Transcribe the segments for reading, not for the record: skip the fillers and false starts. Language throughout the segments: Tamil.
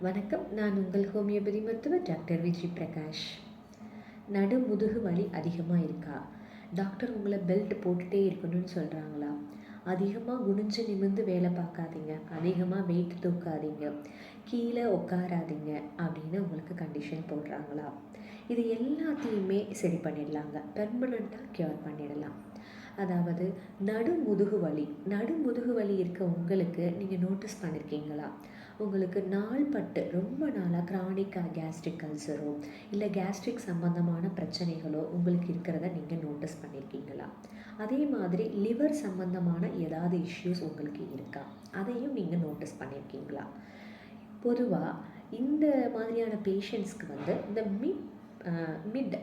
வணக்கம். நான் உங்கள் ஹோமியோபதி மருத்துவர் டாக்டர் விஜி பிரகாஷ். முதுகு வலி அதிகமாக இருக்கா? டாக்டர் உங்களை பெல்ட் போட்டுகிட்டே இருக்கணும்னு சொல்கிறாங்களா? அதிகமாக குனிஞ்சு நிமிர்ந்து வேலை பார்க்காதீங்க, அதிகமாக வெயிட் தூக்காதீங்க, கீழே உட்காராதீங்க அப்படின்னு உங்களுக்கு கண்டிஷன் போடுறாங்களா? இது எல்லாத்தையுமே சரி பண்ணிடலாங்க, பெர்மனண்ட்டாக க்யூர் பண்ணிடலாம். அதாவது முதுகு வலி இருக்க உங்களுக்கு நீங்கள் நோட்டீஸ் பண்ணியிருக்கீங்களா? உங்களுக்கு நாள்பட்டு ரொம்ப நாளாக க்ரானிக்காக கேஸ்ட்ரிக் அல்சரோ இல்லை கேஸ்ட்ரிக் சம்மந்தமான பிரச்சனைகளோ உங்களுக்கு இருக்கிறத நீங்கள் நோட்டீஸ் பண்ணியிருக்கீங்களா? அதே மாதிரி லிவர் சம்மந்தமான ஏதாவது இஷ்யூஸ் உங்களுக்கு இருக்கா? அதையும் நீங்கள் நோட்டீஸ் பண்ணியிருக்கீங்களா? பொதுவாக இந்த மாதிரியான பேஷண்ட்ஸ்க்கு இந்த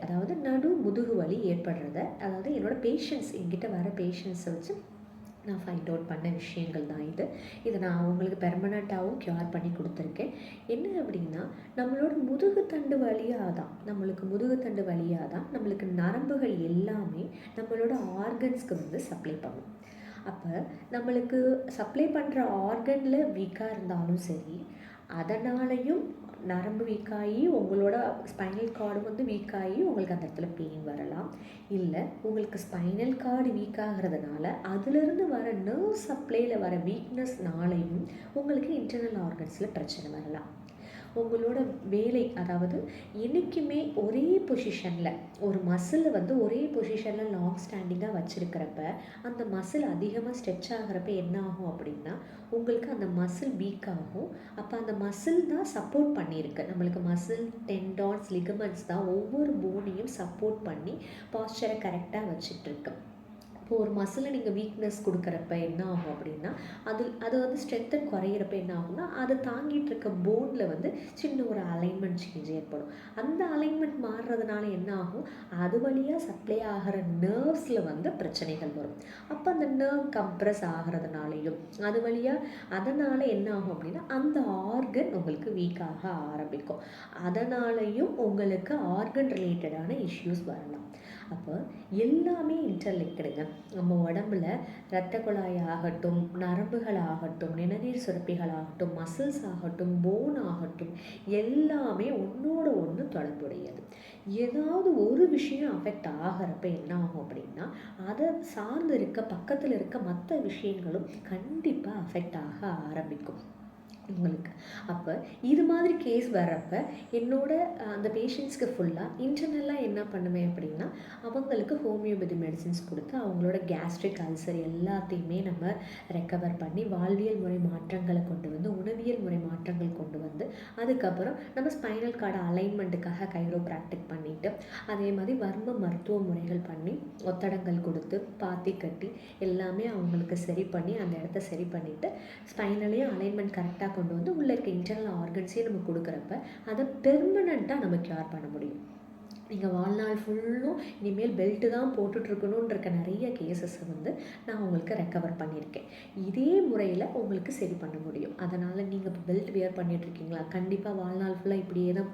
அதாவது முதுகு வலி ஏற்படுறத, அதாவது என்கிட்ட வர பேஷண்ட்ஸை வச்சு நான் ஃபைண்ட் அவுட் பண்ண விஷயங்கள் தான் இதை நான் அவங்களுக்கு பெர்மனண்ட்டாகவும் க்யூர் பண்ணி கொடுத்துருக்கேன். என்ன அப்படின்னா, முதுகுத்தண்டு வழியாக தான் நம்மளுக்கு நரம்புகள் எல்லாமே நம்மளோட ஆர்கன்ஸ்க்கு சப்ளை பண்ணும். அப்போ நம்மளுக்கு சப்ளை பண்ணுற ஆர்கனில் வீக்காக இருந்தாலும் சரி, அதனாலையும் நரம்பு வீக்காகி உங்களோட ஸ்பைனல் கார்டு வீக்காகி உங்களுக்கு அந்த இடத்துல பெயின் வரலாம். இல்லை உங்களுக்கு ஸ்பைனல் கார்டு வீக் ஆகிறதுனால அதிலிருந்து வர நர்வ் சப்ளையில் வர வீக்னஸ்னாலையும் உங்களுக்கு இன்டர்னல் ஆர்கன்ஸில் பிரச்சனை வரலாம். உங்களோட வேலை, அதாவது என்றைக்குமே ஒரே பொசிஷனில் ஒரு மசில் ஒரே பொசிஷனில் லாங் ஸ்டாண்டிங்காக வச்சுருக்கிறப்ப அந்த மசில் அதிகமாக ஸ்ட்ரெச் ஆகிறப்ப என்ன ஆகும் அப்படின்னா, உங்களுக்கு அந்த மசில் வீக் ஆகும். அப்போ அந்த மசில் தான் சப்போர்ட் பண்ணியிருக்கு. நம்மளுக்கு மசில், டெண்டான்ஸ், லிகமெண்ட்ஸ் தான் ஒவ்வொரு போனையும் சப்போர்ட் பண்ணி பாஸ்டரை கரெக்டாக வச்சிட்ருக்கு. இப்போ ஒரு மசிலை நீங்கள் வீக்னஸ் கொடுக்குறப்ப என்ன ஆகும் அப்படின்னா, அது ஸ்ட்ரென்த்தன் குறையிறப்ப என்ன ஆகும்னா, அதை தாங்கிட்டு இருக்க போனில் சின்ன ஒரு அலைன்மெண்ட் சேஞ்ச் ஏற்படும். அந்த அலைன்மெண்ட் மாறுறதுனால என்ன ஆகும், அது வழியாக சப்ளை ஆகிற நர்வ்ஸில் பிரச்சனைகள் வரும். அப்போ அந்த நர்வ் கம்ப்ரெஸ் ஆகிறதுனாலையும் அது வழியாக அதனால் என்ன ஆகும் அப்படின்னா, அந்த ஆர்கன் உங்களுக்கு வீக்காக ஆரம்பிக்கும். அதனாலையும் உங்களுக்கு ஆர்கன் ரிலேட்டடான இஷ்யூஸ் வரலாம். அப்போ எல்லாமே இன்டர்லிங்க்டுங்க. நம்ம உடம்புல இரத்த குழாய் ஆகட்டும், நரம்புகள் ஆகட்டும், நிணநீர் சுரப்பிகள் ஆகட்டும், மசில்ஸ் ஆகட்டும், போன் ஆகட்டும், எல்லாமே ஒன்றோட ஒன்று தொடர்புடையது. ஏதாவது ஒரு விஷயம் அஃபெக்ட் ஆகிறப்ப என்ன ஆகும் அப்படின்னா, அதை சார்ந்து பக்கத்தில் இருக்க மற்ற விஷயங்களும் கண்டிப்பாக அஃபெக்ட் ஆக ஆரம்பிக்கும் உங்களுக்கு. அப்போ இது மாதிரி கேஸ் வர்றப்ப என்னோட அந்த பேஷண்ட்ஸ்க்கு ஃபுல்லாக இன்டர்னலாக என்ன பண்ணுவேன் அப்படின்னா, அவங்களுக்கு ஹோமியோபதி மெடிசின்ஸ் கொடுத்து அவங்களோட கேஸ்ட்ரிக் அல்சர் எல்லாத்தையுமே நம்ம ரெக்கவர் பண்ணி வாழ்வியல் முறை மாற்றங்களை கொண்டு உணவியல் முறை மாற்றங்கள் கொண்டு அதுக்கப்புறம் நம்ம ஸ்பைனல் கார்டு அலைன்மெண்ட்டுக்காக கைரோப்ராக்டிக் பண்ணிவிட்டு, அதே மாதிரி வர்ம மருத்துவ முறைகள் பண்ணி ஒத்தடங்கள் கொடுத்து பாத்தி கட்டி எல்லாமே அவங்களுக்கு சரி பண்ணி அந்த இடத்த சரி பண்ணிவிட்டு ஸ்பைனலையும் அலைன்மெண்ட் கரெக்டாக கொண்டு உள்ளே இருக்க இன்டர்னல் ஆர்கன்ஸையும் நம்ம கொடுக்குறப்ப அதை பெர்மனண்ட்டாக நம்ம க்யூர் பண்ண முடியும். நீங்கள் வாழ்நாள் ஃபுல்லும் இனிமேல் பெல்ட்டு தான் போட்டுட்ருக்கணுன்ற நிறைய கேசஸை நான் உங்களுக்கு ரெக்கவர் பண்ணியிருக்கேன். இதே முறையில் உங்களுக்கு சரி பண்ண முடியும். அதனால் நீங்கள் இப்போ பெல்ட் வியர் பண்ணிகிட்ருக்கீங்களா? கண்டிப்பாக வாழ்நாள் ஃபுல்லாக இப்படியே தான்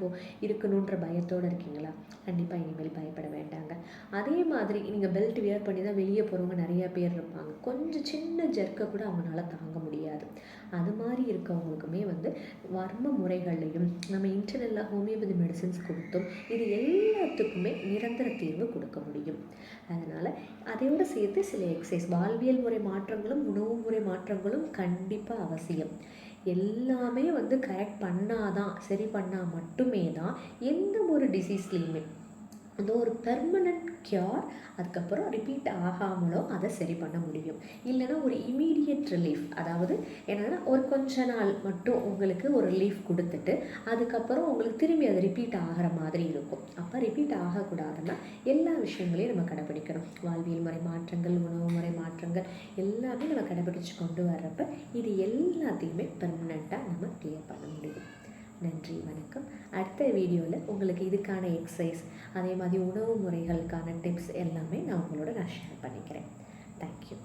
இருக்கணுன்ற பயத்தோடு இருக்கீங்களா? கண்டிப்பாக இனிமேல் பயப்பட வேண்டாங்க. அதே மாதிரி நீங்கள் பெல்ட் வியர் பண்ணி தான் வெளியே போகிறவங்க நிறையா பேர் இருப்பாங்க. கொஞ்சம் சின்ன ஜர்க்கை கூட அவங்களால தாங்க முடியாது. அது மாதிரி இருக்கவங்களுக்குமே வர்ம முறைகள்லையும் நம்ம இன்டர்னலாக ஹோமியோபதி மெடிசின்ஸ் கொடுத்தும் இது எல்லாத்துக்குமே நிரந்தர தீர்வு கொடுக்க முடியும். அதனால் அதையோடு சேர்த்து சில எக்ஸசைஸ், வாழ்வியல் முறை மாற்றங்களும் உணவு முறை மாற்றங்களும் கண்டிப்பாக அவசியம். எல்லாமே கரெக்ட் பண்ணாதான், சரி பண்ணால் மட்டுமே தான் எந்த ஒரு டிசீஸ்லேயுமே ஒரு பெர்மனண்ட் க்யூர் அதுக்கப்புறம் ரிப்பீட் ஆகாமலோ அதை சரி பண்ண முடியும். இல்லைனா ஒரு இமீடியட் ரிலீஃப், அதாவது என்னென்னா ஒரு கொஞ்ச நாள் மட்டும் உங்களுக்கு ஒரு ரிலீஃப் கொடுத்துட்டு அதுக்கப்புறம் உங்களுக்கு திரும்பி அது ரிப்பீட் ஆகிற மாதிரி இருக்கும். அப்போ ரிப்பீட் ஆகக்கூடாதுன்னா எல்லா விஷயங்களையும் நம்ம கடைப்பிடிக்கணும். வாழ்வியல் முறை மாற்றங்கள், உணவு முறை மாற்றங்கள் எல்லாமே நம்ம கடைப்பிடிச்சு கொண்டு வர்றப்ப இது எல்லாத்தையுமே பெர்மனண்ட்டாக நம்ம கிளியர் பண்ண முடியும். நன்றி, வணக்கம். அடுத்த வீடியோவில் உங்களுக்கு இதுக்கான எக்ஸசைஸ், அதே மாதிரி உணவு முறைகளுக்கான டிப்ஸ் எல்லாமே நான் ஷேர் பண்ணிக்கிறேன். தேங்க்யூ.